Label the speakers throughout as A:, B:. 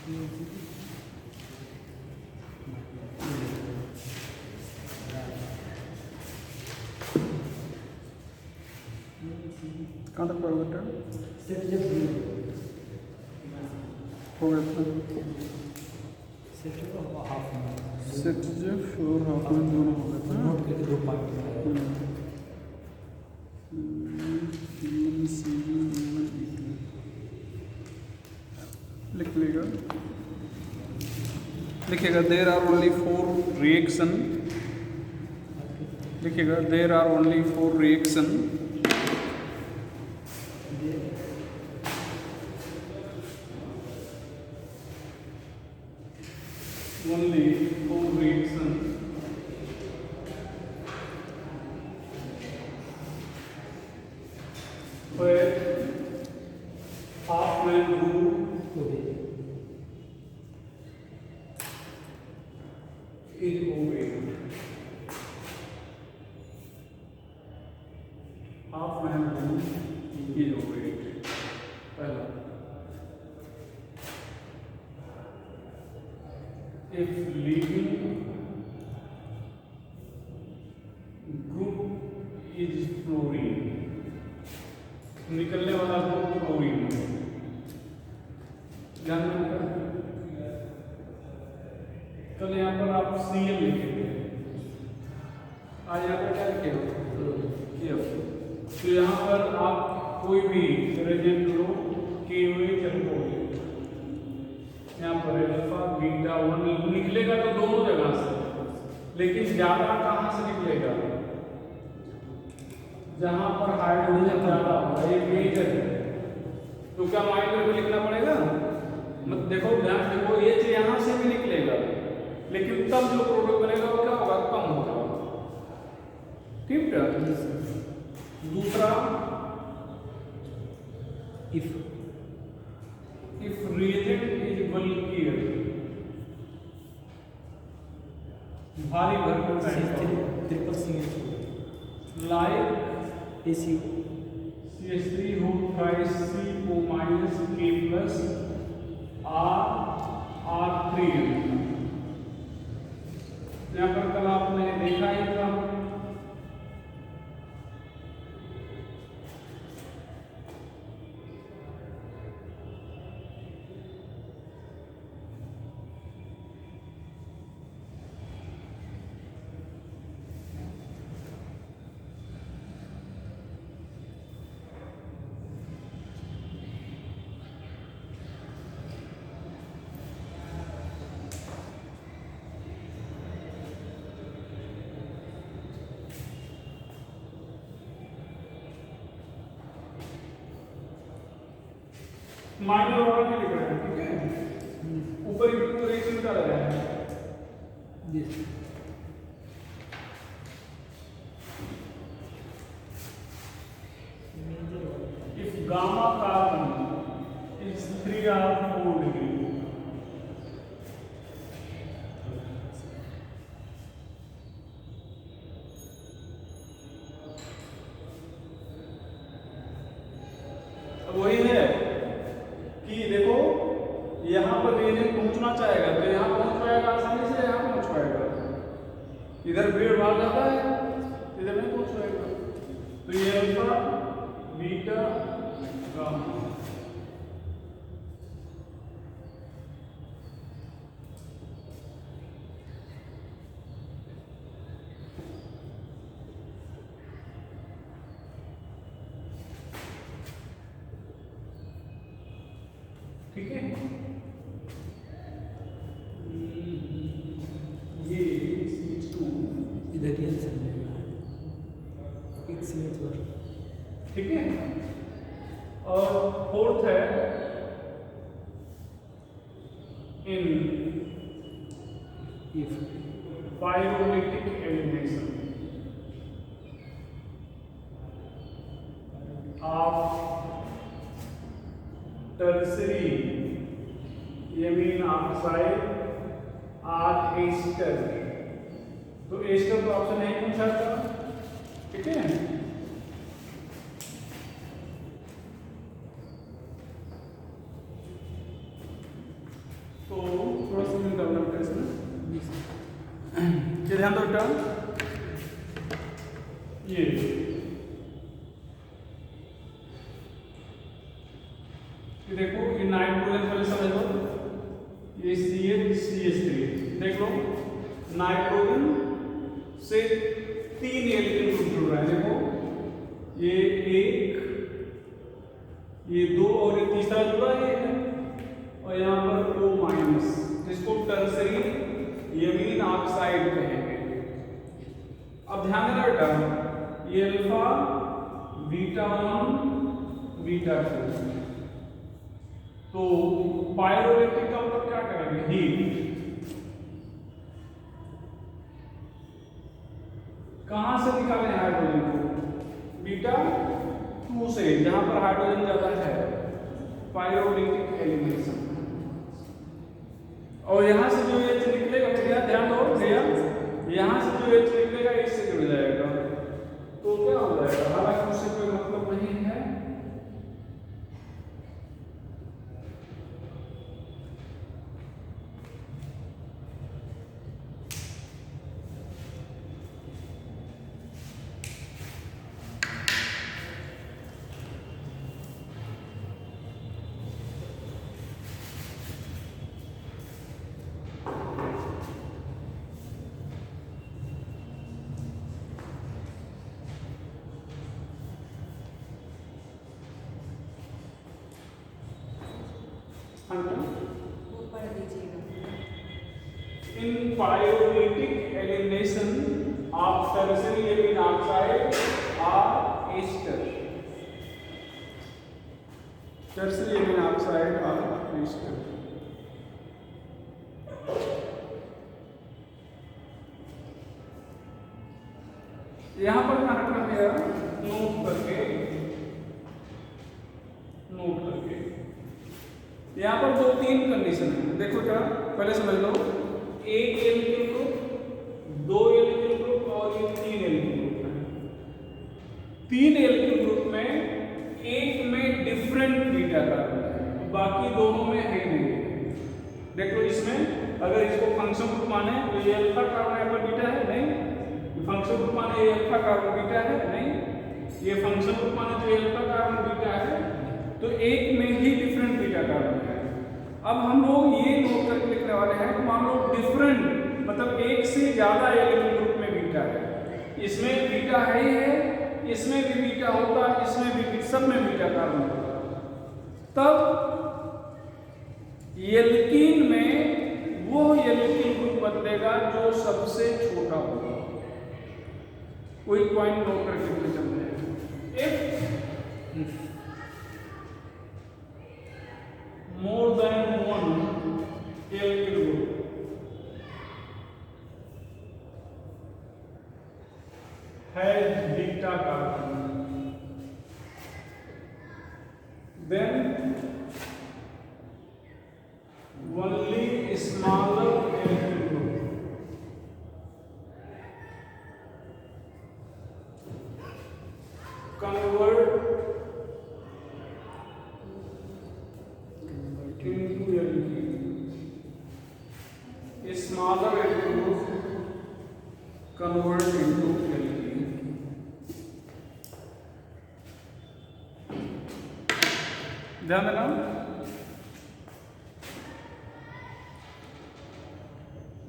A: कहाँ तक पढ़ोगे बेटा?
B: सेट जब
A: हो गया था
B: सेट जब हाफ में
A: सेट जब और हाफ में दोनों हो गए थे।
B: नोट करके 2 पार्ट में
A: लिख लेगा, लिखेगा देर आर ओनली 4 रिएक्शन, लिखेगा there are only 4 reaction only 4 reaction where half man rule is obeyed. Half man rule is obeyed. पहला, if leaving group is fluorine, निकलने वाला ग्रुप फ्लोरीन, ध्यान रखना। तो यहाँ पर आप Cl लिखेंगे, आज यहाँ पर क्या लिखेगा? तो यहाँ पर आप कोई भी रिएजेंट लो, KOH अल्कोहल, यहाँ पर अल्फा बीटा 1 निकलेगा तो दोनों जगह से, लेकिन ज्यादा कहाँ से निकलेगा? जहां पर हाइड्रोजन ज्यादा होगा, ये मेजर है। तो क्या माइनर में लिखना पड़ेगा? मत देखो, ध्यान देखो, ये चीज यहां से भी निकलेगा, लेकिन तब जो प्रोडक्ट बनेगा वो क्या होगा? कम होगा। ठीक है। दूसरा, if reagent is bulkier, भारी भरकम
B: triple CH
A: like
B: AC
A: CH3 whole thrice CO minus K plus R3। यहाँ पर कल आपने देखा ही था, माइनर ऑर्डर में लिख रहे हैं, ठीक है? ऊपर ही रिएक्शन कर रहे हैं। If gamma carbon is 3 or 4 degree, वही है कि देखो यहाँ पर रिएजेंट पहुंचना चाहेगा तो यहाँ पहुंच पाएगा आसानी से, यहाँ पहुंच पाएगा। इधर भीड़ भाड़ ज्यादा है, इधर नहीं पहुंच पाएगा। तो ये अल्फा बीटा गामा, ठीक है? ये CH2
B: इधर ही आंसर मिलेगा, एक CH और,
A: ठीक है? और फोर्थ है in pyrolytic elimination of tertiary amine oxide or ester. तो एस्टर तो ऑप्शन नहीं पूछा था, ठीक है? ध्यान दो बेटा, ये देखो, ये नाइट्रोजन पहले समझ लो, ये CH3 देख लो, नाइट्रोजन से 3 एल्केन ग्रुप जुड़ रहा है। देखो ये 1, ये 2 और ये तीसरा जुड़ा है, और यहाँ पर O-, जिसको टर्सरी एमीन ऑक्साइड कहेंगे। अब ध्यान देना बेटा, ये अल्फा, बीटा 1, बीटा 2, तो पायरोलेक्ट्रिक का मतलब क्या करेंगे, हीट। कहां से निकालें हाइड्रोजन को, बीटा 2 से, जहां पर हाइड्रोजन ज्यादा है, पायरोलेक्ट्रिक एलिमिनेशन। और यहां से जो H निकलेगा भैया, ध्यान दो भैया, यहां से जो H निकलेगा इससे जुड़ जाएगा, तो क्या हो जाएगा, हालांकि उससे कोई मतलब नहीं है। In pyrolytic elimination of tertiary amine oxide are ester. Tertiary amine oxide are ester. यहाँ पर क्या रखना है, नोट करके यहाँ पर 2-3 कंडीशन है। देखो क्या, पहले समझ लो, 1 एल्किल ग्रुप, 2 एल्किल ग्रुप और ये 3 एल्किल ग्रुप है। 3 एल्किल ग्रुप में एक में डिफरेंट बीटा कार्बन है, बाकी दोनों में है नहीं। देखो इसमें अगर इसको फंक्शन ग्रुप माने तो ये अल्फा कार्बन यहाँ पर बीटा है, नहीं। फंक्शन ग्रुप माने ये अल्फा कार्बन बीटा है, नहीं। ये फंक्शन ग्रुप माने तो ये अल्फा कार्बन बीटा है, तो एक में ही डिफरेंट बीटा कार्बन है। अब हम लोग ये नोट करके लिखने वाले हैं कि मान लो डिफरेंट मतलब एक से ज्यादा एल्किल ग्रुप में बीटा है, इसमें बीटा है ही है, इसमें भी बीटा होता, इसमें भी, सब में बीटा कार्बन होता, तब एल्कीन में वो एल्किल ग्रुप बदलेगा जो सबसे छोटा होगा। कोई पॉइंट नोट करके चलते हैं, more than one alkyl group has beta carbon, then only smaller alkyl group convert into alkene. A smaller alkyl group convert into alkene. ध्यान देना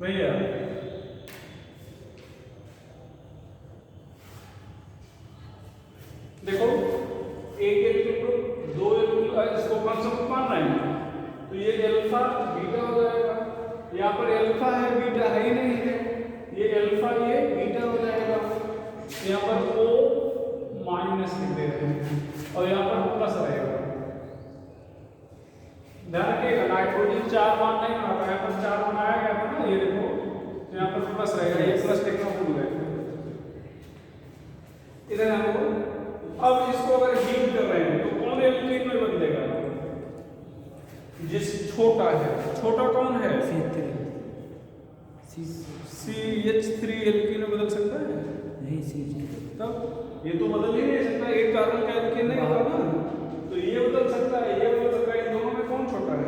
A: भैया, देखो एक एल्किल ग्रुप, 2 एल्किल, इसको फंक्शन ग्रुप मान रहे हैं, तो ये अल्फा बीटा हो जाएगा। यहाँ पर अल्फा है, बीटा है ही नहीं है, ये अल्फा ये बीटा हो जाएगा। यहाँ पर O- लिख दे रहे हैं और यहाँ पर प्लस रहेगा। ध्यान रखिएगा नाइट्रोजन 4 मान नहीं बनाता है, पर 4 बनाया गया था ना, ये देखो तो यहाँ पर प्लस रहेगा, ये प्लस लिखना भूल गए इधर हमको। अब इसको अगर हीट कर रहे हैं तो कौन एल्कीन में बदलेगा? जिस छोटा है, छोटा कौन है? CH3 एल्कीन में बदल सकता है?
B: नहीं CH3,
A: तब ये तो बदल ही नहीं सकता, एक कार्बन का एल्कीन नहीं होगा ना, तो ये बदल सकता है, ये बदल सकता है, इन दोनों में कौन छोटा है?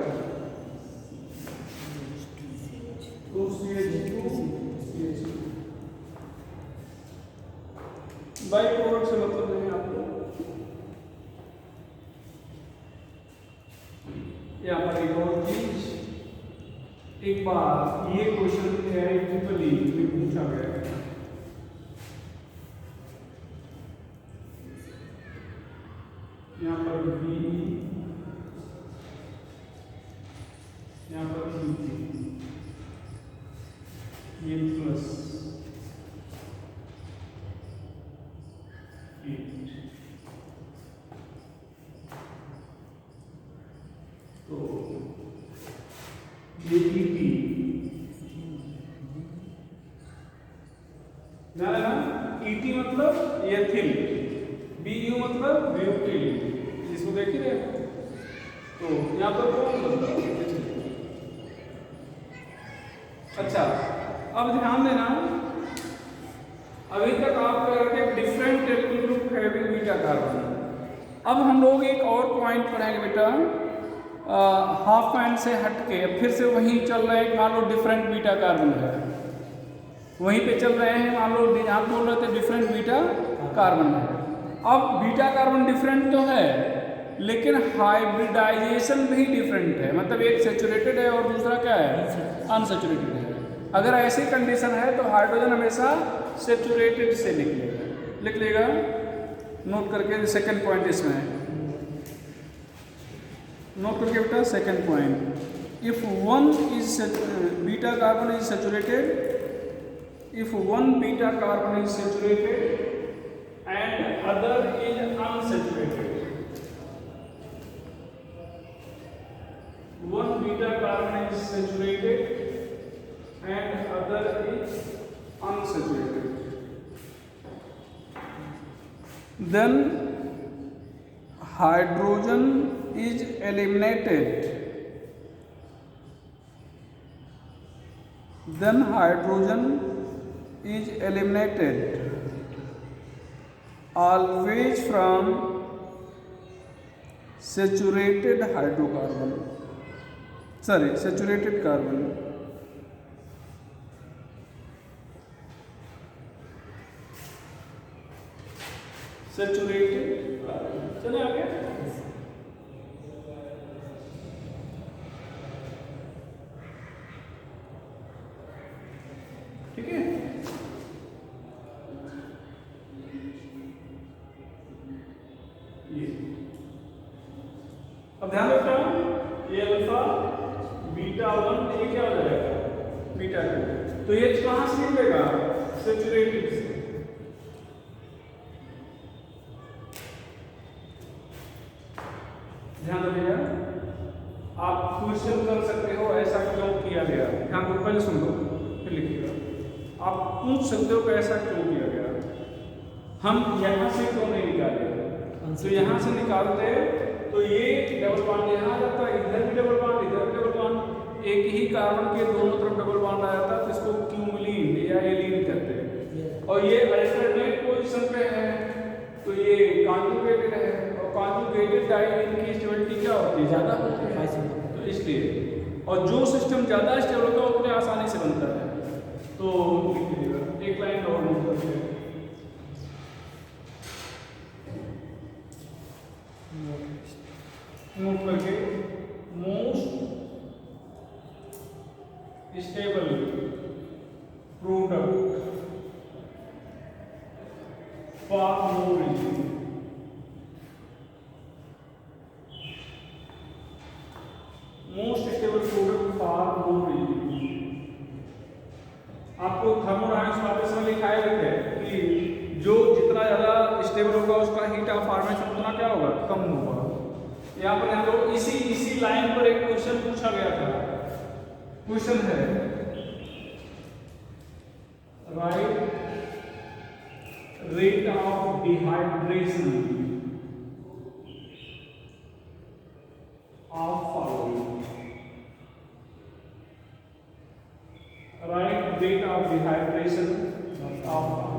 A: तो CH2 यहाँ पर एक और चीज, एक बार ये क्वेश्चन एआईट्रिपली में पूछा गया है। यहाँ पर बी, यहाँ पर ये प्लस 8, तो ये ईटी ना ईटी मतलब एथिल, बीयू मतलब ब्यूटिल, इसको देख ही रहे। तो यहाँ पर कौन बनता है? अच्छा, अब ध्यान देना, अभी तक आप कह रहे थे different alkyl group having beta carbon. अब हम लोग एक और पॉइंट पढ़ेंगे बेटा, हाफ पॉइंट से हटके फिर से वहीं चल रहे हैं। मान लो डिफरेंट बीटा कार्बन है, वहीं पे चल रहे हैं। मान लो आप बोल रहे थे डिफरेंट बीटा कार्बन है। अब बीटा कार्बन डिफरेंट तो है, लेकिन हाइब्रिडाइजेशन भी डिफरेंट है। मतलब एक सेचुरेटेड है और दूसरा क्या है, अनसेचुरेटेड है। अगर ऐसी कंडीशन है तो हाइड्रोजन हमेशा सेचुरेटेड से लिख लेगा। नोट करके सेकंड पॉइंट इसमें नोट करके बेटा, second point, if one is beta carbon is saturated, if one beta carbon is saturated and other is unsaturated, one beta carbon is saturated and other is unsaturated, then hydrogen is eliminated, is eliminated always from saturated hydrocarbon, saturated carbon. Saturated carbon, चले आगे। ठीक है, अब ध्यान रखना, ये alpha beta 1, ये क्या हो जाएगा, बीटा 2। तो ये कहां से निकलेगा, सेचुरेटेड से। ध्यान रखिएगा, आप क्वेश्चन कर सकते हो ऐसा क्यों किया गया। ध्यान को पहले सुन लो फिर लिखिएगा। आप पूछ सकते हो कि ऐसा क्यों किया गया, हम यहाँ से क्यों नहीं निकाले। तो यहाँ से निकालते तो ये डबल बॉन्ड यहाँ आ जाता, इधर भी डबल बॉन्ड, इधर भी डबल बॉन्ड, एक ही कार्बन के दोनों तरफ डबल बॉन्ड आ जाता, तो इसको क्यूमुलिन या एलीन कहते हैं। और ये अल्टरनेट पोजीशन पे है, तो ये कॉन्जुगेटेड है, और कॉन्जुगेटेड डाई की स्टेबिलिटी क्या होती है, ज़्यादा होती है, तो इसलिए। और जो सिस्टम ज़्यादा स्टेबल होता है उतने आसानी से बनता है। तो लिख लीजिएगा, एक लाइन और नोट करके, most stable product for more reason, most stable product for more reason. आपको थर्मोडायनामिक्स वाले समय लिखाए रहते हैं कि जो जितना ज़्यादा स्टेबल होगा उसका हीट ऑफ फॉर्मेशन उतना क्या होगा, कम होगा। यहाँ पर हम लोग इसी लाइन पर एक क्वेश्चन पूछा गया था। क्वेश्चन है, right rate of dehydration of following, right rate of dehydration of following.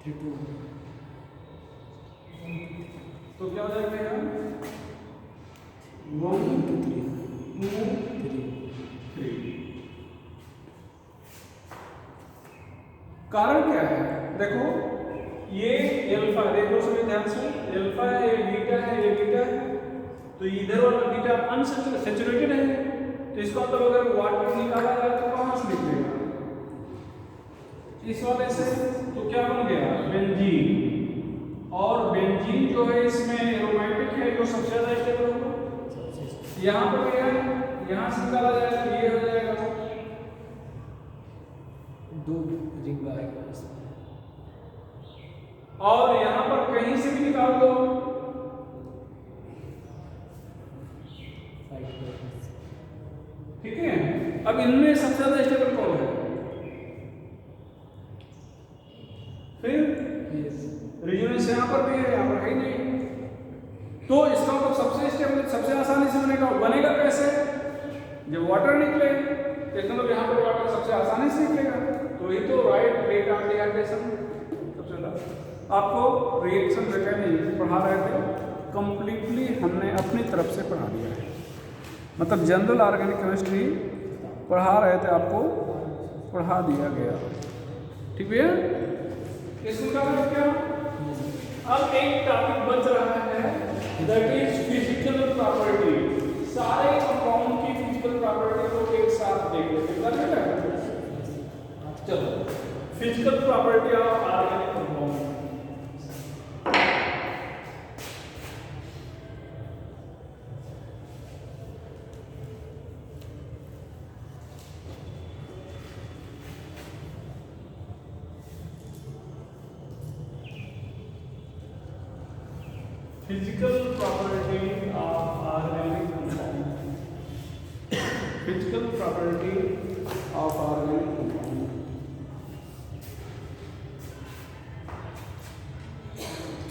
B: 3 2
A: तो क्या हो जाएगा यहाँ 1
B: 2 3
A: 2
B: 3
A: 3। कारण क्या है? देखो ये अल्फा, देखो सभी ध्यान से, अल्फा है, ये बीटा है, ये बीटा है, तो इधर वाला बीटा अनसैचुरेटेड है, तो इसका मतलब अगर वाटर निकाला जाए तो कहाँ से निकलेगा? इस वाले से। तो क्या बन गया? बेंजीन। और बेंजीन जो है इसमें एरोमेटिक है, जो सबसे ज्यादा स्टेबल होगा। यहाँ पर क्या है? यहाँ से निकाला जाए तो ये हो जाएगा
B: 2 रिंग आएगा इसमें।
A: और यहाँ पर कहीं से भी निकाल दो
B: 5
A: ठीक है। अब इनमें सबसे ज्यादा स्टेबल कौन है? फिर रेजोनेंस यहाँ पर भी है, यहाँ पर है ही नहीं, तो इसका मतलब सबसे स्टेबल, सबसे आसानी से बनेगा कैसे? जब वाटर निकले, इसका मतलब यहाँ पर वाटर सबसे आसानी से निकलेगा, तो ये तो राइट रेट ऑफ डिहाइड्रेशन सबसे ज्यादा। आपको रिएक्शन मैकेनिज्म पढ़ा रहे थे, कंप्लीटली हमने अपनी तरफ से पढ़ा दिया है, मतलब जनरल ऑर्गेनिक केमिस्ट्री पढ़ा रहे थे, आपको पढ़ा दिया गया। ठीक है, इसका मतलब क्या? अब एक टॉपिक बच रहा है, दैट इज फिजिकल प्रॉपर्टी। सारे कंपाउंड की फिजिकल प्रॉपर्टी को एक साथ देख लेते हैं। चलो, physical property of organic compound. Physical property of organic compound. Physical property of organic compound.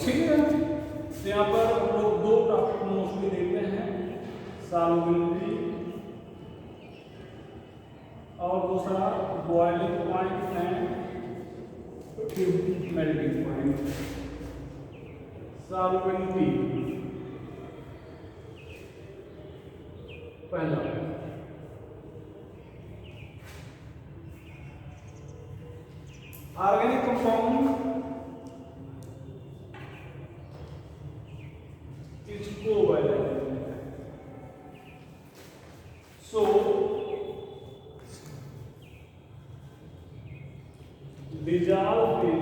A: ठीक है, तो यहाँ पर हम लोग 2 टॉपिक मोस्टली देखते हैं, सॉल्युबिलिटी और दूसरा boiling point and melting point. Solubility पहला, organic compound is covalent, so dissolved in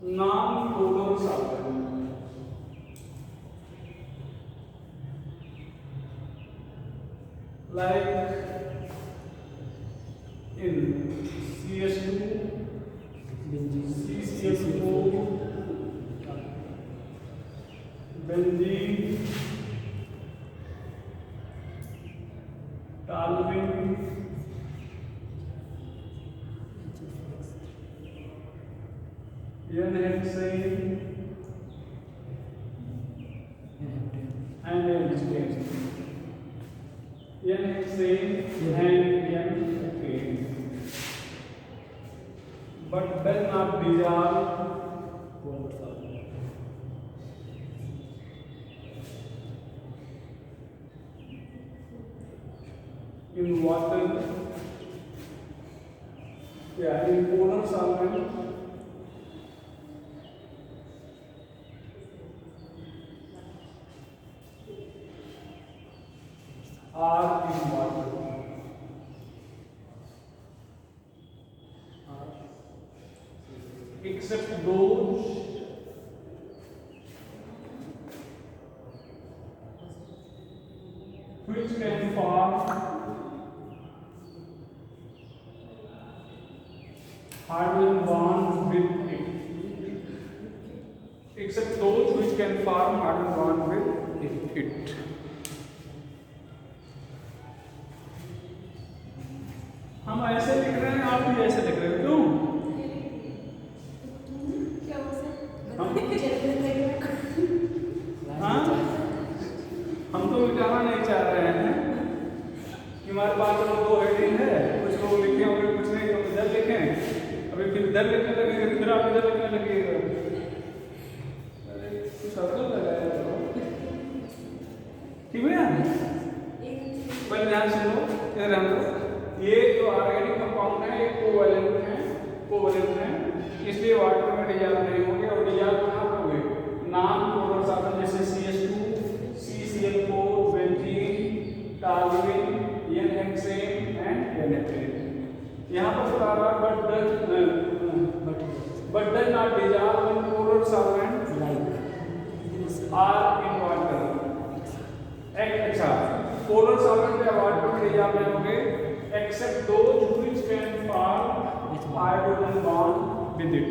A: non-polar solvent like in CH2, CCl4, benzene, toluene, N-hexane and N-hexane. N-hexane and N-hexane, but does not dissolve in water, in polar solvent, or in water. Except those which can form hydrogen bonds with it. Except those which can form hydrogen bond with it. हम ऐसे लिख रहे हैं, आप भी ऐसे लिख रहे हो, क्यों? हाँ, हम तो मिटाना नहीं चाह रहे हैं कि हमारे पास चलो 2 हेडिंग है, कुछ लोग लिखे होंगे, कुछ नहीं तो इधर लिखें, अभी फिर इधर लिखने लगेगा, फिर आप इधर लिखने लगेगा। अरे कुछ अदल लगाया करो, ठीक है यार। पहले ध्यान सुनो, इधर ध्यान दो। ये जो ऑर्गेनिक कंपाउंड है ये कोवैलेंट है, इसलिए वाटर में डिजॉल्व नहीं होंगे। और डिजॉल्व कहाँ पर होंगे? नॉन पोलर सॉल्वेंट जैसे CH2, CCl4, benzene, toluene, NHCN and NHN। यहाँ पर बता रहा है but does not dissolve in polar solvents or in water। अच्छा, पोलर सॉल्वेंट या वाटर में डिजॉल्व नहीं होंगे except those which can form hydrogen bond with it.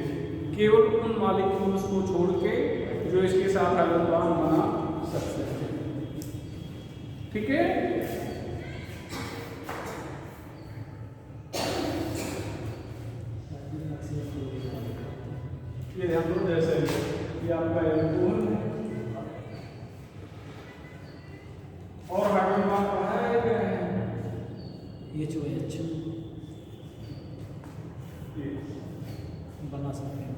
A: केवल उन मॉलिक्यूल्स को छोड़ के जो इसके साथ हाइड्रोजन बॉन्ड बना सकते हैं, ठीक है। ये ध्यान दो, जैसे ये आपका एल्कोहल और हाइड्रोजन बॉन्ड कहाँ है?
B: ये जो है अच्छा
A: ये
B: बना सकते हैं।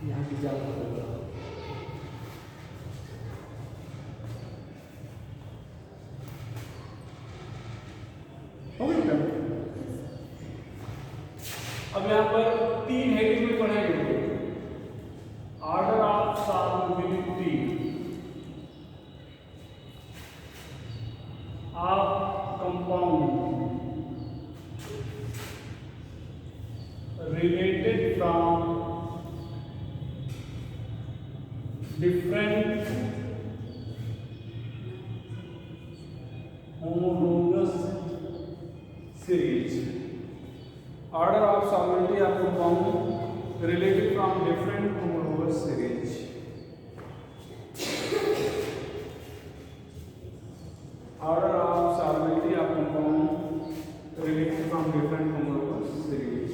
B: यहाँ भी जाओ
A: हो गया। अब यहाँ पर 3 हेडिंग में पढ़ेंगे। Order of solubility of compound related from different homologous series। Order of solubility of compound related from different homologous series। Order of solubility of compound related from different homologous series।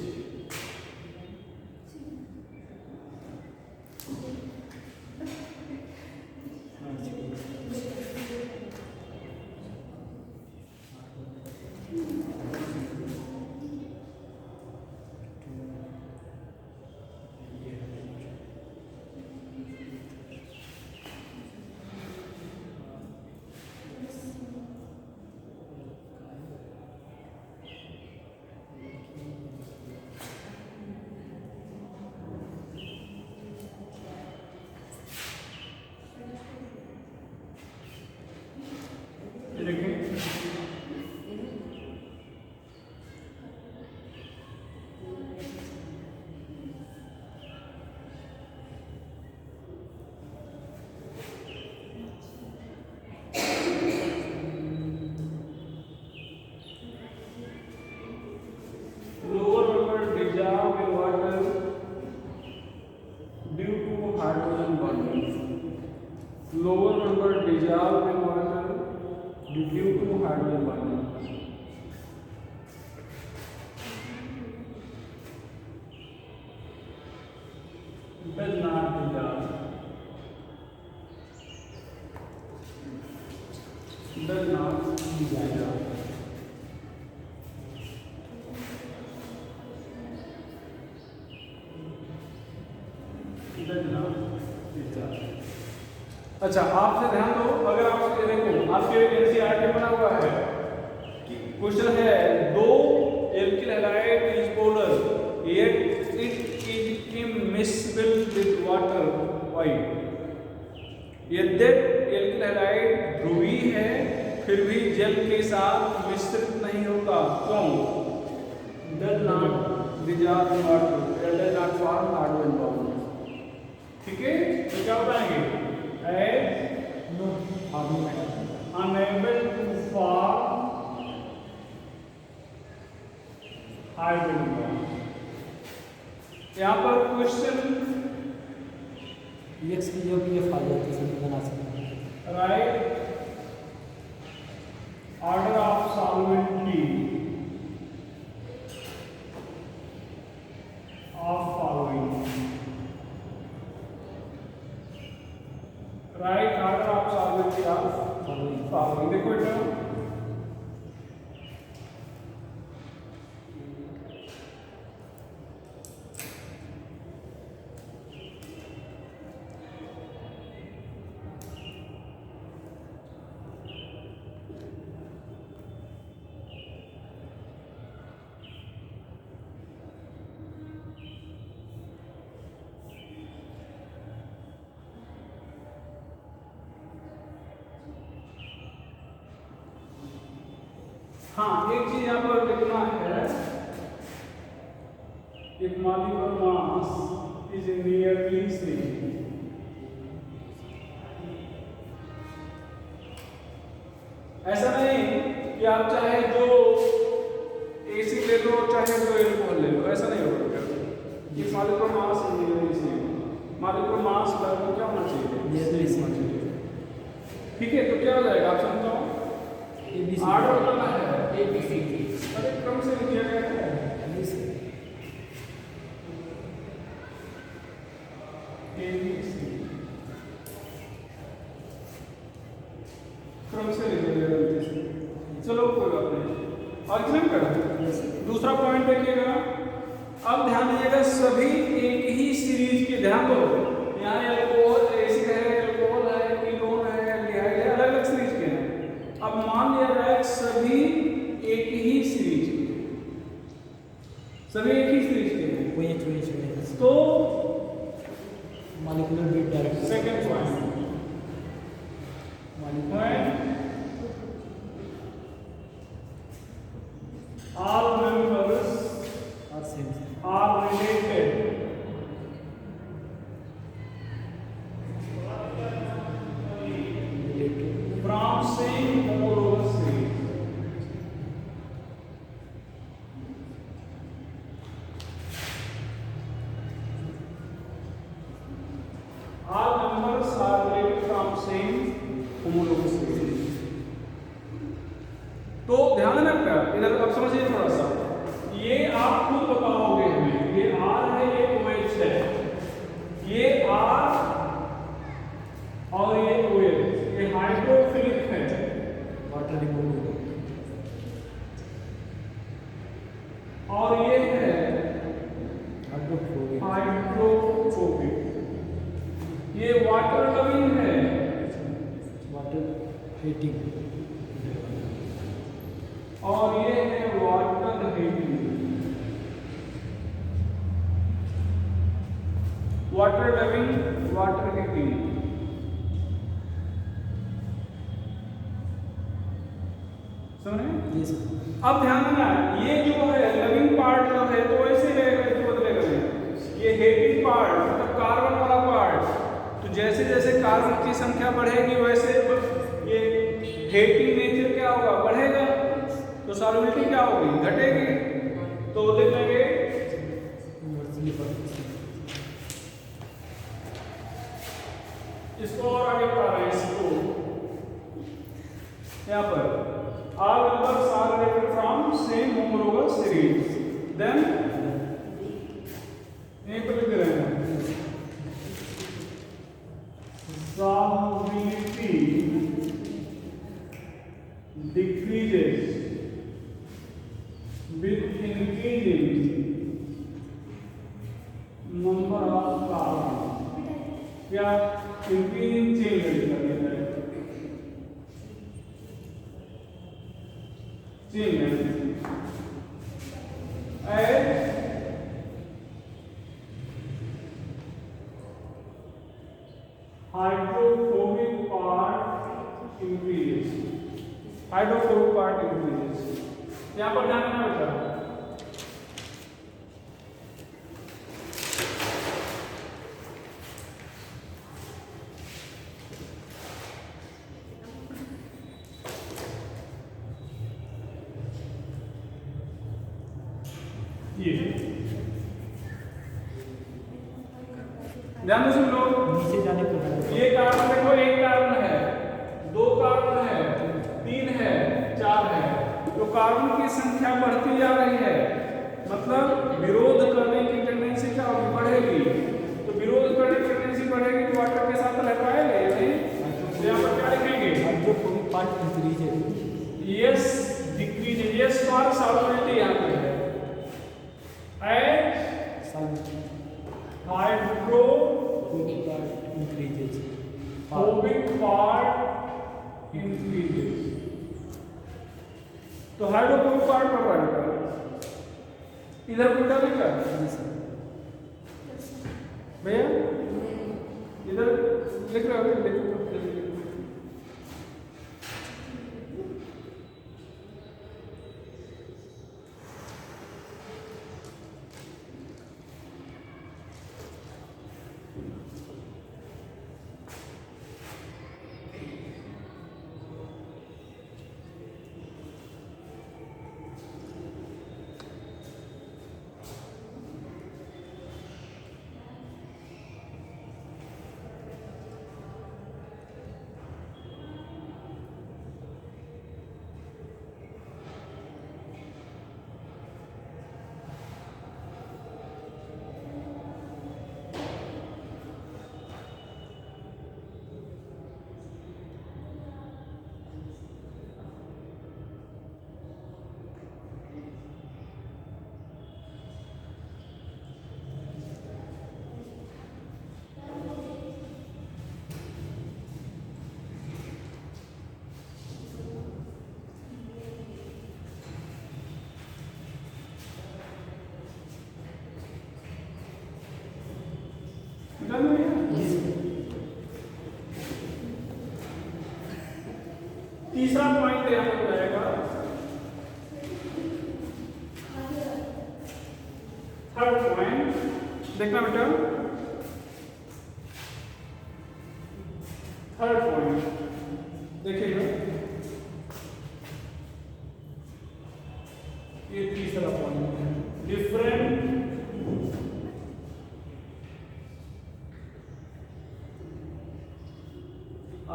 A: Lower number dissolve in water due to hydrogen bonding। Does not dissolve। Does not dissolve। अच्छा, आपसे ध्यान दो। अगर आपसे देखो, आपके NCERT बना हुआ है कि क्वेश्चन है दो alkyl halide is polar yet it is immiscible with water. Why? यद्यपि एल्किल हैलाइड ध्रुवीय है फिर भी जल के साथ मिश्रित नहीं होता। क्यों? Does not dissolve in water, does not form hydrogen bond. ठीक है, तो क्या बताएंगे? Unable to form hydrogen bond. यहाँ पर क्वेश्चन
B: एक्स की जो भी एफ आ जाती है बना सकते हैं।
A: Right, order of solubility of following. Right, order of solubility of देखो बेटा, हाँ एक चीज यहाँ पर लिखना है, एक molecular mass is nearly same। ऐसा नहीं कि आप चाहे जो एसिड ले लो चाहे जो एल्कोहल ले लो, ऐसा नहीं होगा। ये molecular mass is nearly same, molecular mass लगभग क्या होना चाहिए, ठीक है। तो क्या हो जाएगा आप समझाओ, आर्डर करना है ABC अरे क्रम से लिखा गया है ABC क्रम से लिखा गया। चलो कोई बात नहीं, और एग्जाम कर दूसरा पॉइंट देखिएगा। अब ध्यान दीजिएगा, सभी एक ही सीरीज के, ध्यान दो यहाँ एल्कोहल एसिड है, एल्कोहल है, कीटोन है, एल्डिहाइड है, अलग अलग सीरीज के हैं। अब मान लिया जाए सभी एक ही सीरीज के, सभी एक ही सीरीज के हैं, तो
B: molecular weight direct
A: second point all members are related from same homologous series। All members are related from same homologous series। तो ध्यान देना क्या, इधर अब समझिए थोड़ा सा, ये आप खुद बताओगे हमें, ये R है, ये OH है, ये R और ये OH, ये हाइड्रोफिलिक है,
B: वाटर रिमूवल,
A: और ये है
B: हाइड्रोफोबिक,
A: ये वाटर लविंग है,
B: वाटर हीटिंग,
A: और ये है water heating. Water loving, water heating. समझे? अब ध्यान देना, ये जो है लविंग पार्ट जो है तो ऐसे रहेगा, बदलेगा नहीं। ये हीटिंग पार्ट मतलब कार्बन वाला पार्ट, तो जैसे जैसे कार्बन की संख्या बढ़ेगी वैसे ये हीटिंग नेचर क्या होगा, बढ़ेगा, तो सॉल्युबिलिटी क्या होगी, घटेगी। तो लिख लेंगे इसको, और आगे बढ़ा रहे हैं इसको, यहाँ पर all members are related from same homologous series, then यहीं पर लिख रहे हैं solubility decreases with increasing number of carbon, या increasing chain reaction है, chain reaction as hydrophobic part increases, hydrophobic part increases। यहाँ पर ध्यान देना बेटा, ये ध्यान से सुन लो,
B: नीचे जाने पर
A: ये कार्बन देखो, एक कार्बन है, दो कार्बन है, तीन है, चार है, तो कार्बन की संख्या बढ़ती जा रही है, मतलब विरोध करने की टेंडेंसी क्या होगी, बढ़ेगी। तो विरोध करने की टेंडेंसी बढ़ेगी तो वाटर के साथ रह पाएगा या नहीं? तो यहाँ पर क्या लिखेंगे,
B: hydrophobic part increases.
A: Yes, decrease. Yes, for solubility यहाँ पे है. As
B: Solubility.
A: hydrophobic
B: Part increases.
A: part increases. तो हाइड्रोफोबिक पार्ट पढ़ रहा है बेटा. इधर कोई डालेगा
B: Yes, sir.
A: भैया? इधर लिख रहे हो देखो. तीसरा पॉइंट यहाँ पर जाएगा. थर्ड पॉइंट देखना बेटा. थर्ड पॉइंट देखिएगा. ये तीसरा पॉइंट है. Different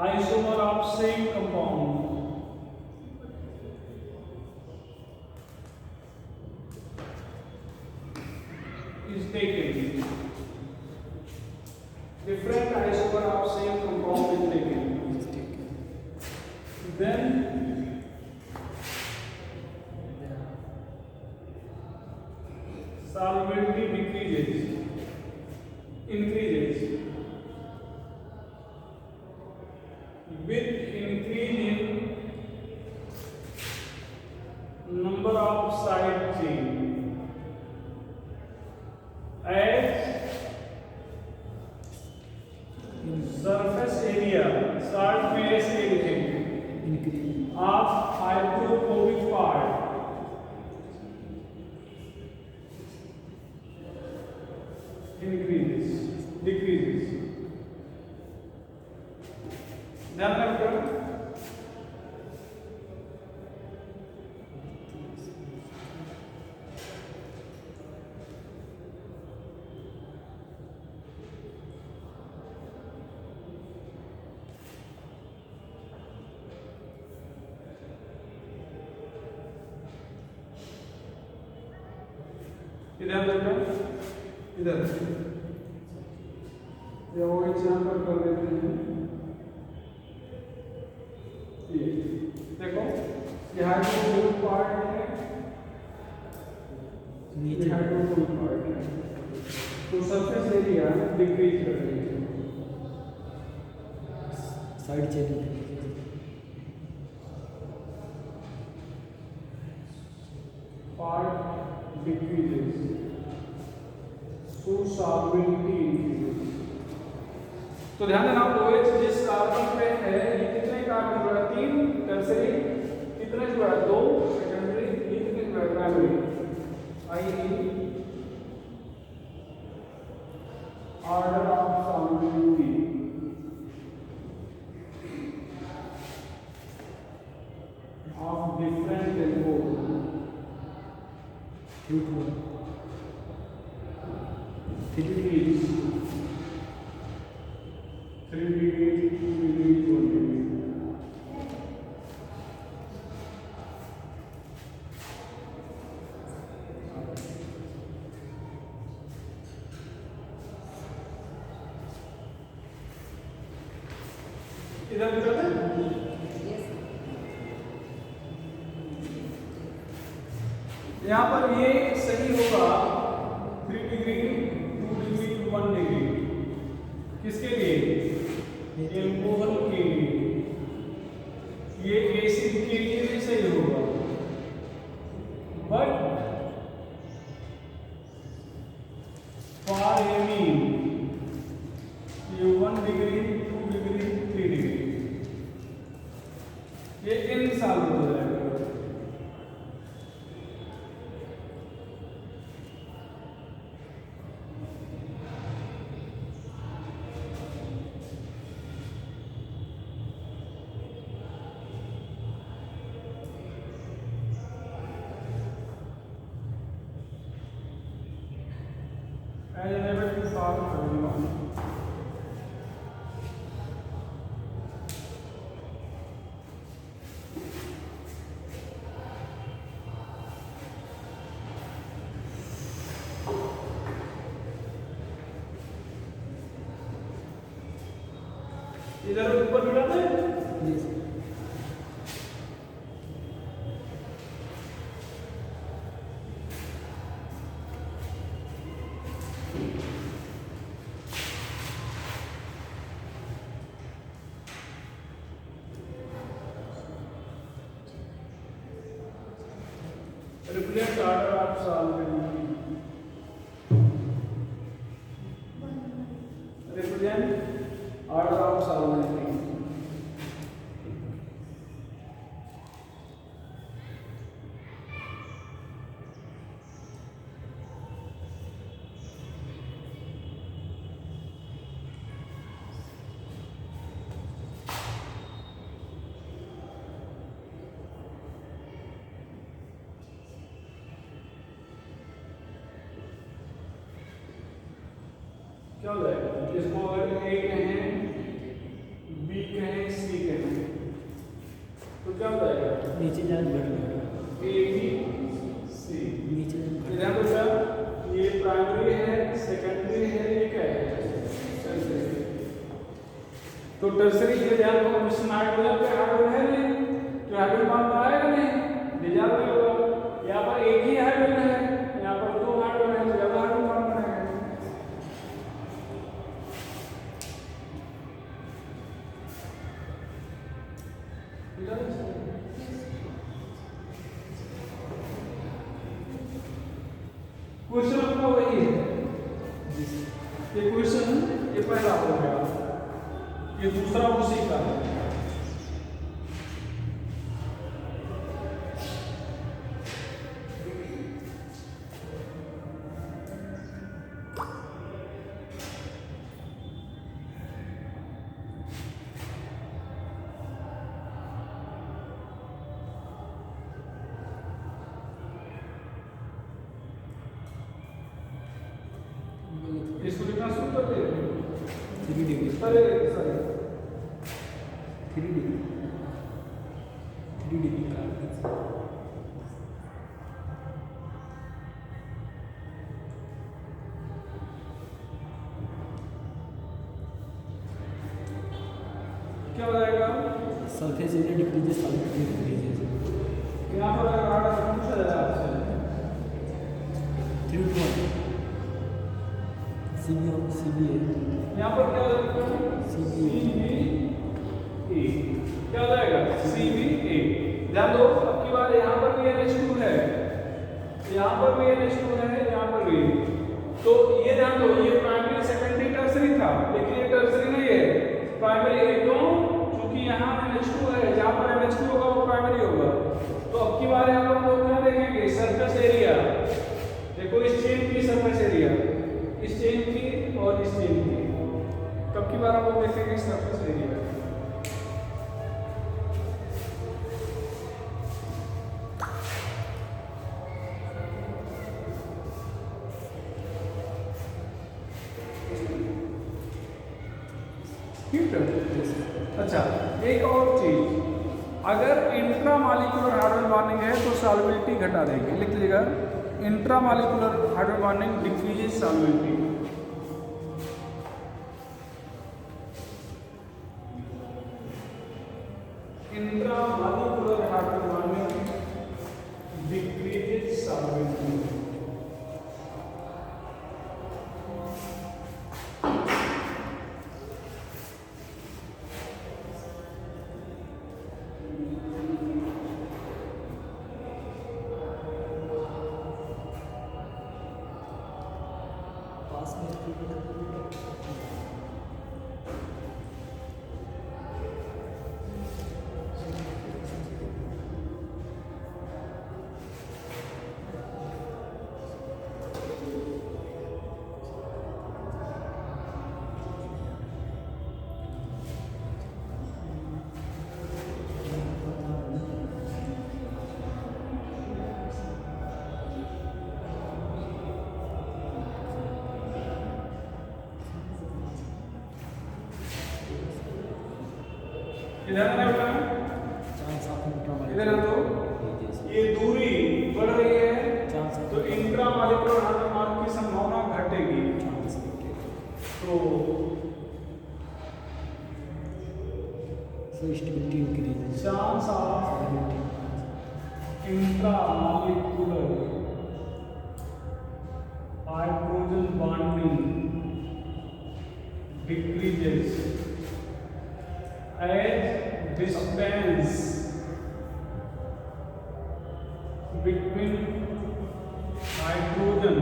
A: isomer of same compound is taken. Different isomer of same compound is taken. Then solubility decreases, increases. With increase in number of side chain as surface area salt में ऐसे लिखेंगे
B: Increase.
A: of hydrophobic part increases, decreases. ध्यान रखो. इधर देखो. इधर ये वो एग्जांपल कर देते हैं. देखो ये हाइड्रोफोबिक पार्ट है.
B: नीचे
A: हाइड्रोफोबिक पार्ट है. तो सरफेस एरिया डिक्रीज कर रही है.
B: Side chain.
A: Part decreases. So solubility increases. तो ध्यान देना OH जिस कार्बन पे है ये कितने कार्बन जुड़ा? 3 टर्सरी. कितने जुड़ा? 2 सेकेंडरी. ये कितने जुड़ा? Primary. Order of solubility of different tempos.
B: 3 to 1.
A: Degrees. 3 degrees, 2 degrees, 1 degree. इधर दिखा दे. यहाँ पर ये सही होगा 3 डिग्री 2 डिग्री 1 डिग्री किसके लिए एल्कोहल के लिए, ये एसिड के लिए भी सही होगा। बट फॉर एमीन ये 1 डिग्री 2 डिग्री 3 डिग्री ये इनसॉल्वेबल हो जाएगा। As an able to solve everyone. इधर ऊपर बिठा दे। Reflect order of solving. Represent order of solving. क्या हो जाएगा? इसको अगर ए कहें, बी कहें, सी कहें, तो क्या हो जाएगा?
B: नीचे जान बढ़ गया।
A: ए बी सी
B: नीचे
A: इधर तो क्या ये प्राइमरी है, सेकेंडरी है, ये क्या है? टर्सरी। तो टर्सरी ये ध्यान रखो, मिशन हाइड्रोजन पे हाइड्रोजन है नहीं, तो हाइड्रोजन बॉन्ड आएगा नहीं, डिसॉल्व होगा। यहाँ पर एक ही हाइड्रोजन है, यहाँ पर 2 हाइड्रोजन है, तो ज्यादा हाइड्रोजन बॉन्ड बनेगा। क्वेश्चन अपना वही है, ये क्वेश्चन ये पहला हो गया, ये दूसरा उसी का है। इसको कितना शुरू कर दे
B: 3 डिग्री
A: सॉरी
B: 3 डिग्री 3 डिग्री का
A: क्या हो जाएगा?
B: Surface area decreases, solid decreases.
A: यहाँ पर अगर ऑर्डर पूछा जाए आपसे
B: 3 to 1 CB है।
A: यहाँ पर क्या हो जाएगा? CBA क्या हो जाएगा? CBA। ध्यान दो, अब की बार यहाँ पर भी NH2 है, यहाँ पर भी NH2 है, यहाँ पर भी। तो ये ध्यान दो, ये प्राइमरी सेकेंडरी टर्सरी था, लेकिन ये टर्सरी नहीं है, प्राइमरी है। क्यों? क्योंकि यहाँ NH2 है, जहाँ पर NH2 होगा वो प्राइमरी होगा। तो अब की बार यहाँ पर हम लोग क्या देखेंगे? Surface area. देखो इस चेन की सरफेस एरिया, इस चेन की और इस चेन की। तब की बार हम लोग देखेंगे सरफेस एरिया। ठीक है। अच्छा, एक और चीज, अगर इंट्रामॉलिक्यूलर हाइड्रोजन बॉन्डिंग है तो सॉल्युबिलिटी घटा देंगे। लिख लीजिएगा, intramolecular hydrogen bonding decreases solubility. Intramolecular hydrogen bonding decreases solvent.
B: पास में
A: इधर आना बेटा, इधर आ तो ये दूरी बढ़ रही है तो इंट्रा मॉलिक्यूलर हाइड्रोजन की संभावना घटेगी। तो
B: stability increase,
A: chance of intra molecular hydrogen bonding decreases as distance between hydrogen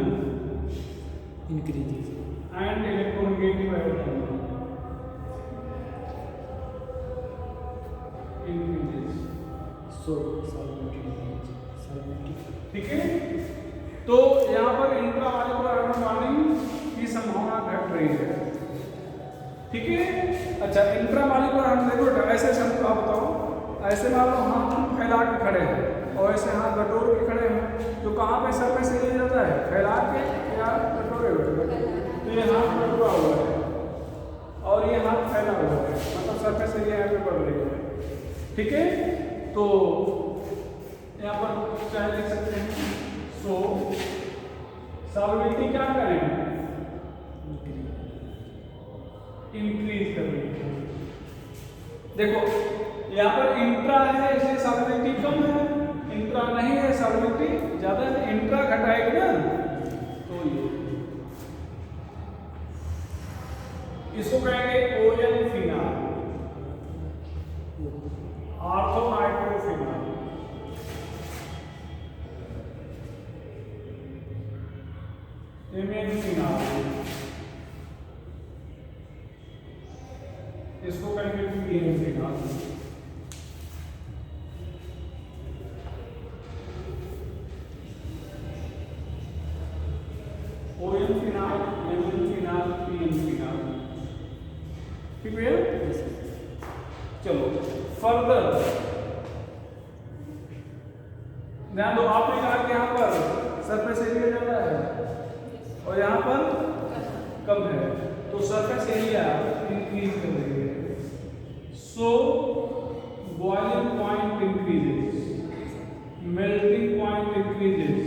B: increase
A: and electronegative atom increases।
B: सो सॉल्वेंटी
A: ठीक है, तो यहाँ पर इंट्रा मॉलिक्यूलर हाइड्रोजन बॉन्डिंग की संभावना घट रही है। ठीक है, अच्छा इंट्रा मॉलिक्यूलर हाइड्रोजन देखो बेटा, ऐसे आप बताओ, ऐसे मान लो हाथ फैला के खड़े हैं और ऐसे हाथ बटोर के खड़े हैं, तो कहाँ पे सरफेस एरिया जाता है, फैला के या बटोरे हुए, तो ये हाथ बटोरा हुआ है और ये हाथ फैला हुआ है, मतलब सरफेस एरिया यहाँ पे बढ़ रही है। ठीक है, तो यहाँ पर चाहे लिख सकते हैं, सो सॉल्वेंटी क्या करें, इंक्रीज कर रही है। देखो यहाँ पर इंट्रा है इसलिए सॉल्वेंटी कम है, इंट्रा नहीं है सॉल्वेंटी ज्यादा है, इंट्रा घटाएगी ना, तो ये इसको कहेंगे O N phenol, ortho nitrophenol. M N phenol, इसको कहेंगे P N phenol. O N phenol, M N phenol, P N phenol. ठीक है, चलो फर्दर ध्यान दो, आपने कहा कि यहाँ पर सरफेस एरिया ज्यादा है और यहाँ पर कम है, तो सरफेस एरिया इंक्रीज कर रही है, सो boiling point increases, melting point increases,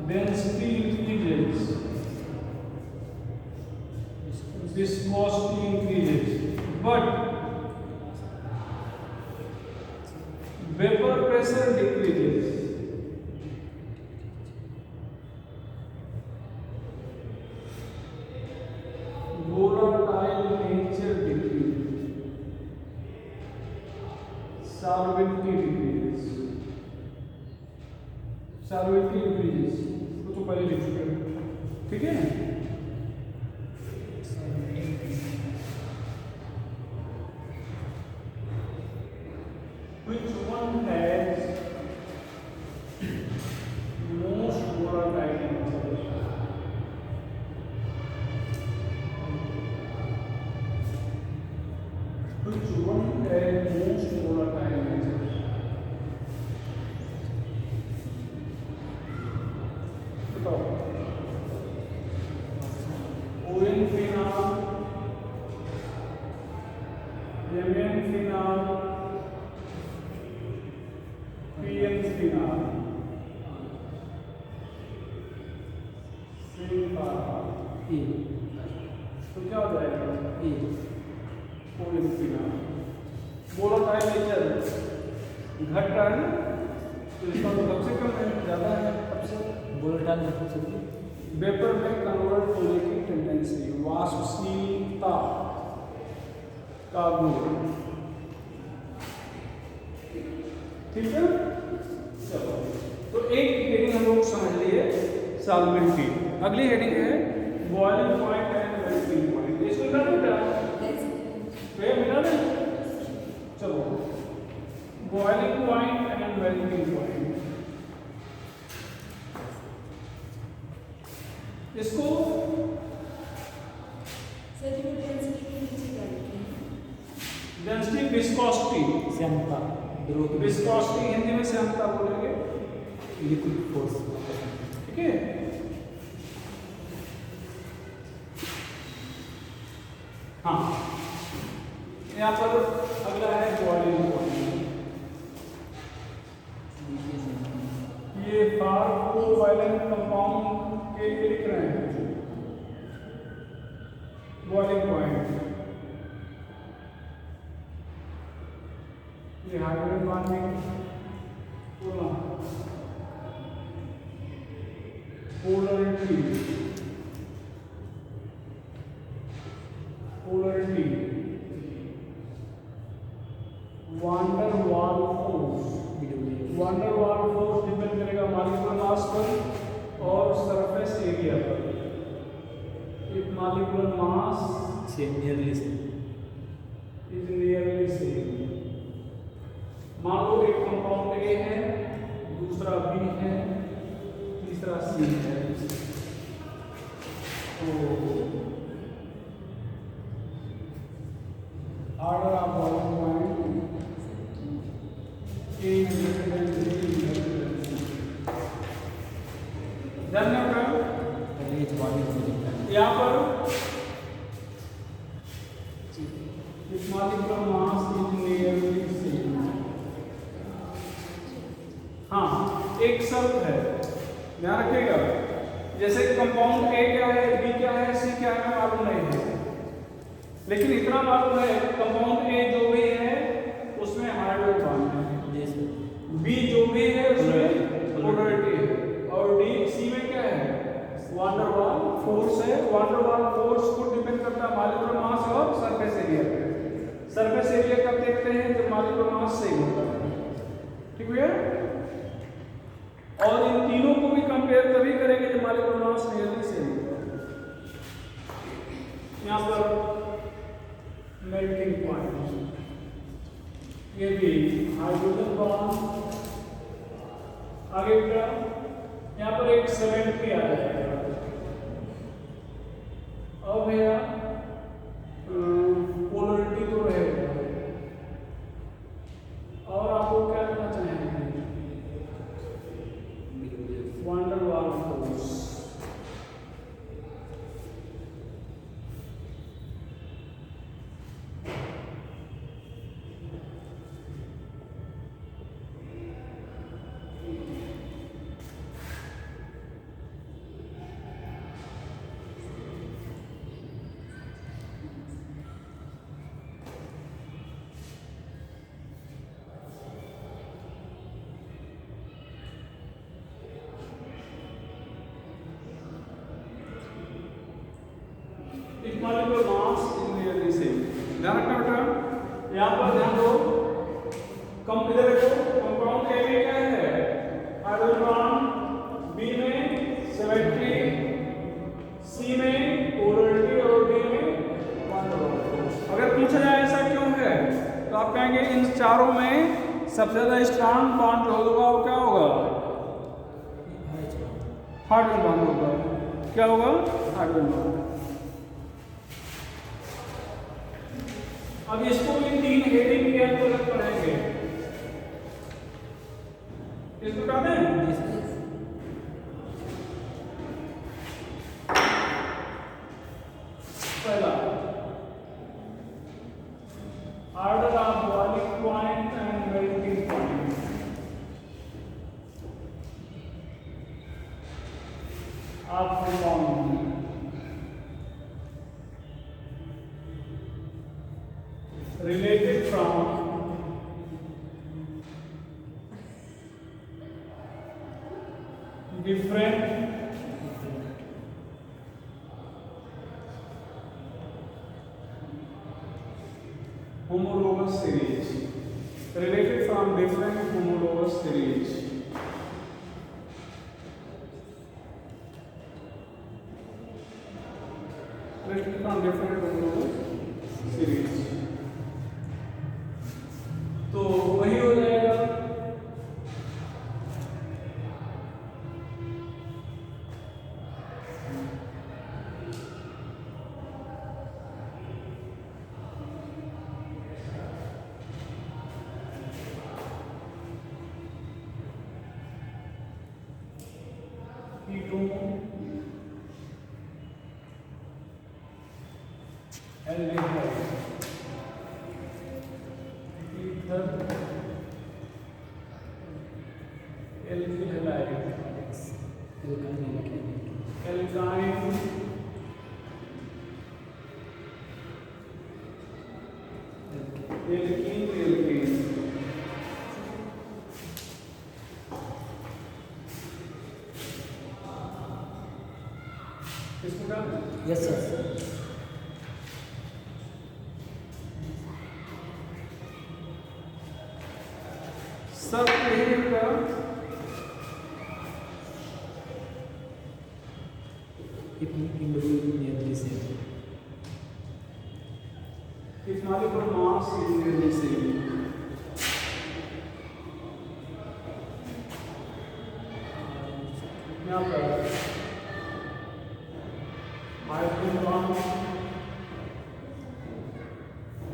A: density increases, viscosity increases, but vapor pressure decreases। Volatile nature decreases, solvency decreases, solvency increases। तो पहले लिख चुके हैं, ठीक है। Which one has most volatile nature? Which one has most volatile nature? बताओ, O N phenol, M N phenol, P N phenol,
B: ए,
A: तो क्या हो जाएगा,
B: ए,
A: ओएन फिनाल। वोलेटाइल नेचर घट रहा है ना, तो इसका मतलब
B: मतलब सर?
A: वेपर में कन्वर्ट होने की टेंडेंसी, वाष्पशीलता का गुण। ठीक है, चलो तो एक हेडिंग हम लोग समझ लिए सॉल्वेंट की। अगली हेडिंग है boiling point and melting point. इसको मिला बेटा, मिला ना? चलो boiling point and melting point, इसको डेंसिटी विस्कोसिटी,
B: श्यामता, द्रव
A: विस्कोसिटी हिंदी में श्यामता बोलेंगे,
B: लिक्विड फोर्स।
A: ठीक है। हाँ, यहाँ पर अगला है बॉइलिंग पॉइंट। ये फार कोवैलेंट कंपाउंड के लिए लिख रहे हैं बॉइलिंग पॉइंट। ये हाइड्रोजन बॉन्डिंग पोलरिटी, वांडर वाल फोर्स। वांडर वाल फोर्स डिपेंड करेगा मॉलिक्यूलर मास पर और सरफेस एरिया पर। If molecular mass
B: same nearly same,
A: is nearly same. मान लो एक कंपाउंड ए है, दूसरा बी है, तीसरा सी है, तो order of boiling point A यहाँ पर molecular mass is nearly same. हाँ, एक शर्त है, ध्यान रखिएगा। जैसे कंपाउंड ए क्या है, बी क्या है, सी क्या है मालूम नहीं है, लेकिन इतना मालूम है कंपाउंड ए जो भी है उसमें हाइड्रोजन बॉन्ड है, बी जो भी है उसमें पोलरिटी है, और डी सी में क्या है, वांडर वाल फोर्स है। वांडर वाल फोर्स को डिपेंड करता है मॉलिक्यूलर मास और सरफेस एरिया पे। सरफेस एरिया कब देखते हैं, जब मॉलिक्यूलर मास सेम होता है। ठीक है, और इन तीनों को भी कंपेयर तभी करेंगे जब मॉलिक्यूलर मास नियरली सेम होता है। यहाँ पर मेल्टिंग पॉइंट, ये भी हाइड्रोजन बॉन्ड आगे का, यहाँ पर एक 70 आ जाएगा। अब भैया पोलरिटी तो रहेगा, और आपको क्या करना चाहेंगे, वांडर वाल force. Molecular mass is nearly same. ध्यान रखना बेटा, यहाँ पर ध्यान दो, कम इधर देखो, कंपाउंड ए में क्या है, हाइड्रोजन बॉन्ड, बी में 70, सी में पोलरिटी और डी में वांडर वाल फोर्स। अगर पूछा जाए ऐसा क्यों है, तो आप कहेंगे इन चारों में सबसे ज्यादा स्ट्रॉन्ग बॉन्ड जो होगा वो क्या होगा, हाइड्रोजन बॉन्ड होगा। क्या होगा, हाइड्रोजन बॉन्ड। अब इसको भी 3 हेडिंग के अंतर्गत पढ़ेंगे। इसको कहते हैं पहला order of boiling point and melting point. आप related from different from different homologous series. Listed from different homologous series. तो वही हो जाएगा ketone, aldehyde, ether, alkyl halide, alkyne, alkene, इसको क्या
B: यस सर
A: सब का if molecular mass is nearly same. यहाँ पर hydrogen bond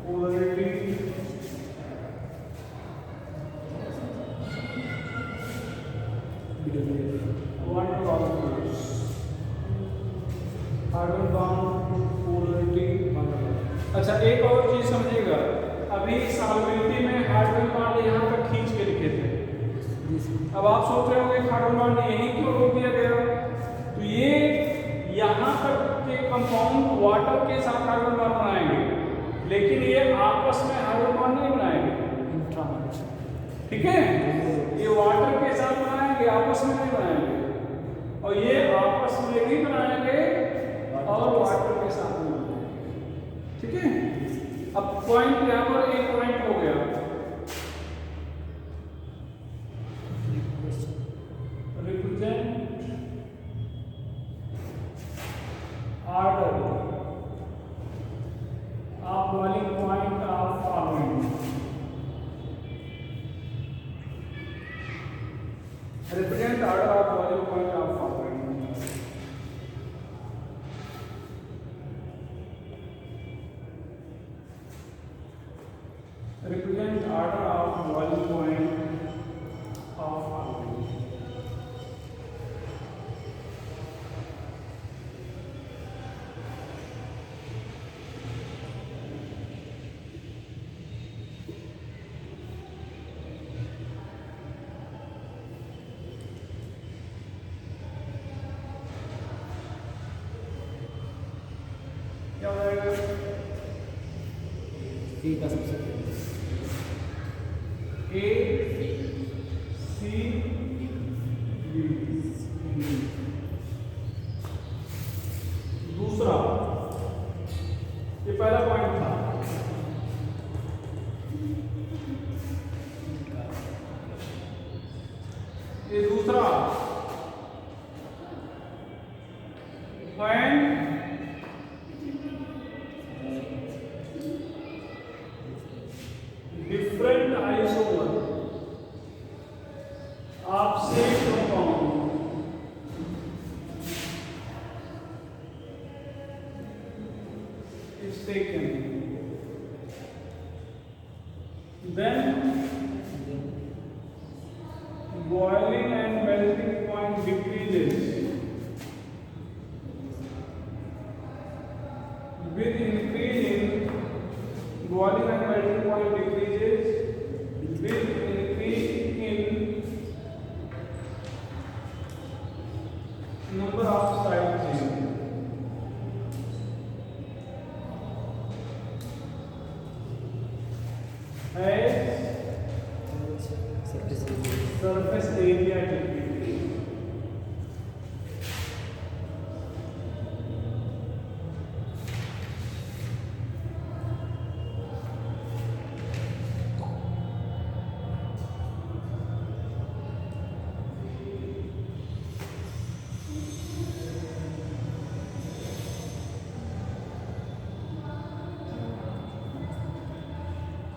A: polarity hydrogen bond polarity. अच्छा एक और चीज समझिएगा, अभी सॉल्युबिलिटी में हाइड्रोजन बॉन्ड यहाँ तक खींच के लिखे थे। अब आप सोच रहे होंगे हाइड्रोजन बॉन्ड यही क्यों रोक दिया गया? तो ये यहाँ तक के कंपाउंड वाटर के साथ हाइड्रोजन बॉन्ड बनाएंगे, लेकिन ये आपस में हाइड्रोजन बॉन्ड नहीं बनाएंगे। ठीक है, ये वाटर के साथ बनाएंगे, आपस में नहीं बनाएंगे, और ये आपस में भी बनाएंगे और वाटर के साथ भी बनाएंगे। ठीक है, अब पॉइंट यहाँ पर एक पॉइंट हो गया। Represent order of boiling point of following. Represent order of boiling point of following. Represent order of boiling point of following. क्या हो जाएगा?
B: सी का सबसे
A: A C B। दूसरा, ये पहला पॉइंट था, ये दूसरा, when different isomer of same compound is taken, then boiling and melting point decreases with increase in boiling and melting point decreases with increase in number of side chains. As surface area decreases.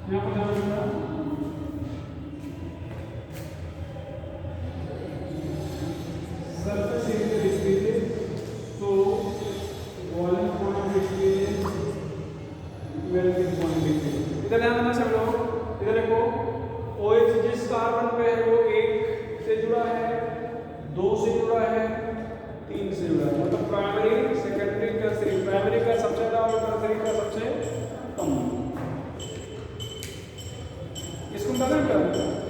A: यहाँ पर ध्यान रखना surface area decrease तो volume quantity melting quantity. इधर ध्यान देना सब लोग, इधर देखो OH जिस कार्बन पे है वो 1 से जुड़ा है, 2 से जुड़ा है, 3 से जुड़ा है, मतलब प्राइमरी सेकेंडरी टर्सरी, प्राइमरी का सबसे ज्यादा और टर्सरी का सबसे कम। इसको बता दें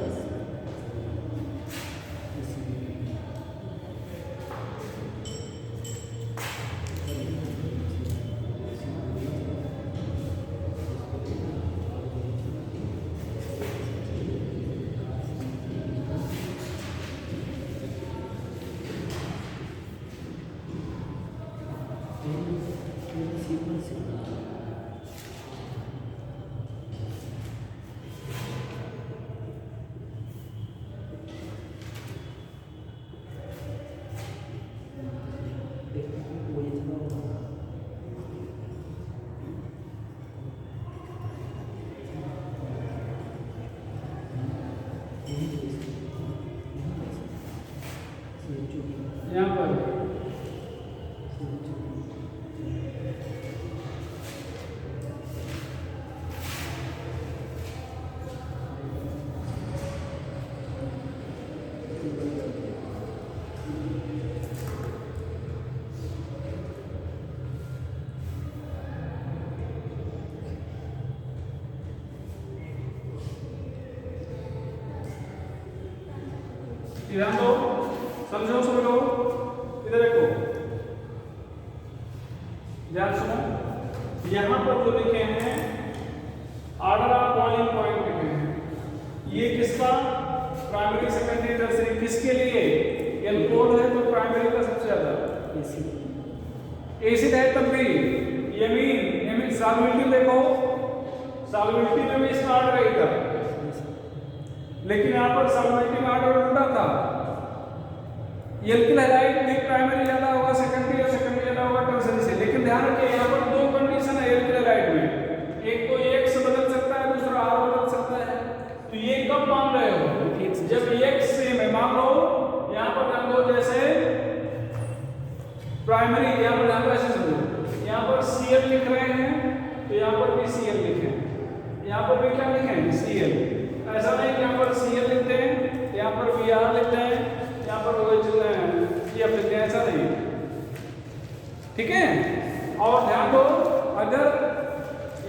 A: यहाँ पर ध्यान दो, समझो सब लोग, इधर देखो, ध्यान सुनो, यहाँ पर जो लिखे हैं ऑर्डर ऑफ बॉइलिंग पॉइंट लिखे हैं, ये किसका प्राइमरी सेकेंडरी टर्सरी किसके लिए? एल्कोहल है तो प्राइमरी का सबसे ज्यादा, एसिड है तब भी, एमीन सॉल्युबिलिटी देखो, सॉल्युबिलिटी में भी इसका ऑर्डर है इधर, लेकिन यहाँ पर सॉल्युबिलिटी में ऑर्डर उल्टा था, एल्किल हैलाइड में प्राइमरी ज्यादा होगा सेकेंडरी और सेकेंडरी ज्यादा होगा टर्सरी से। लेकिन ध्यान रखिए यहाँ पर दो कंडीशन है एल्किल हैलाइड में, एक तो एक से बदल सकता है, दूसरा आर बदल सकता है। तो ये कब मान रहे हो? जब एक सेम है। मान लो यहाँ पर ध्यान दो, जैसे प्राइमरी यहाँ पर ध्यान दो, ऐसे समझो, यहाँ पर Cl लिख रहे हैं तो यहाँ पर भी Cl लिखें, यहाँ पर भी क्या लिखें? Cl। ऐसा नहीं कि यहाँ पर Cl लिखते हैं, यहाँ पर Br लिखते हैं, यहाँ पर OH लिखते हैं, ऐसा नहीं, ठीक है। और ध्यान दो, अगर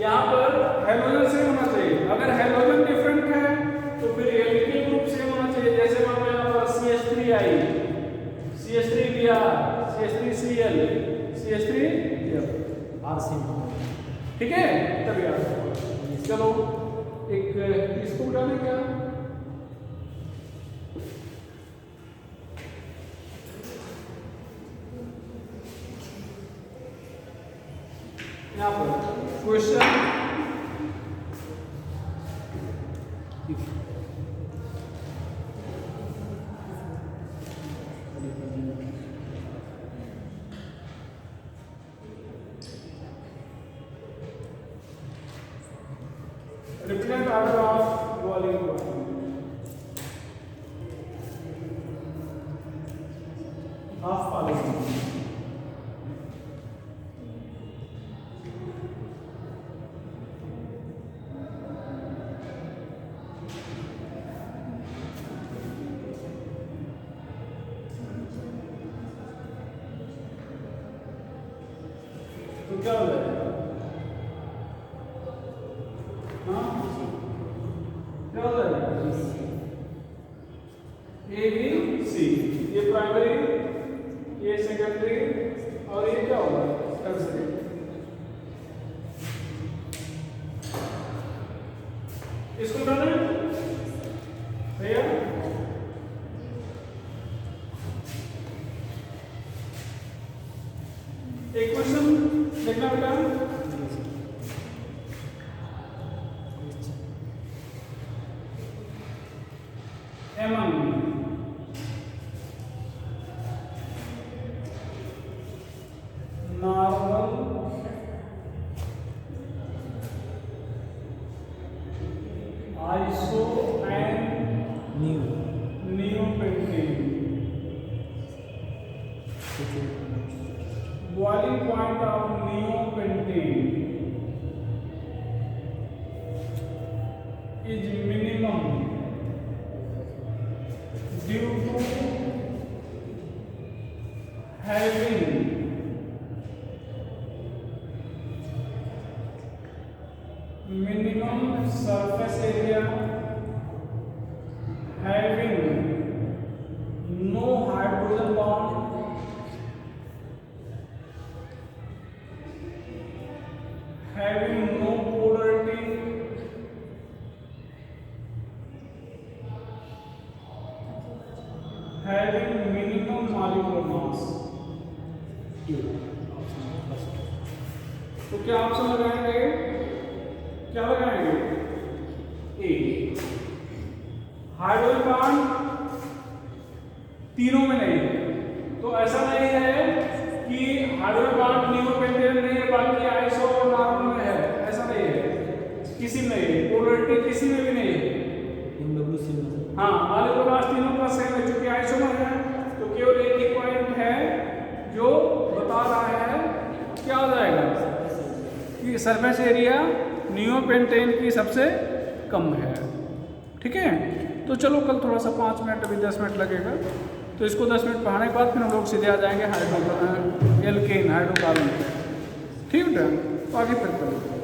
A: यहाँ पर हेलोजन सेम होना चाहिए, अगर हेलोजन डिफरेंट है तो फिर एल्किल ग्रुप सेम होना चाहिए। जैसे मान लो यहाँ पर CH3I, CH3Br, CH3Cl, CH3F,
B: R C,
A: ठीक है। तब यार चलो एक इसको उठा दें क्या? यहाँ पर question represent order of boiling point of following. तो क्या हो जाएगा? क्या हो जाएगा? ए बी सी, ये प्राइमरी, ये सेकेंडरी और ये क्या होगा? टर्सरी। इसको डालें भैया, एक क्वेश्चन देखना बेटा, एमन normal boiling point of neopentane is minimum due to having minimum surface area, having no hydrogen bond, having no polarity, having minimum molecular mass. तो क्या ऑप्शन लगाएंगे? क्या लगाएंगे? ए। हाइड्रोजन बॉन्ड तीनों में नहीं है, तो ऐसा नहीं है कि हाइड्रोजन बॉन्ड नियोपेंटेन नहीं है बाकी आइसो और नॉर्मल में है, ऐसा नहीं है, किसी में नहीं है। पोलैरिटी किसी में भी नहीं है।
B: MWC में
A: हाँ, मॉलिक्यूलर मास तीनों का सेम है, क्योंकि आइसोमर है, तो केवल एक ही पॉइंट है जो बता रहा है क्या हो जाएगा कि सरफेस एरिया नियोपेंटेन की सबसे कम है। ठीक है, तो चलो कल थोड़ा सा 5 मिनट अभी 10 मिनट लगेगा, तो इसको 10 मिनट पढ़ाने के बाद फिर हम लोग सीधे आ जाएंगे एल्केन हाइड्रोकार्बन पे। ठीक है, तो आगे फिर करेंगे।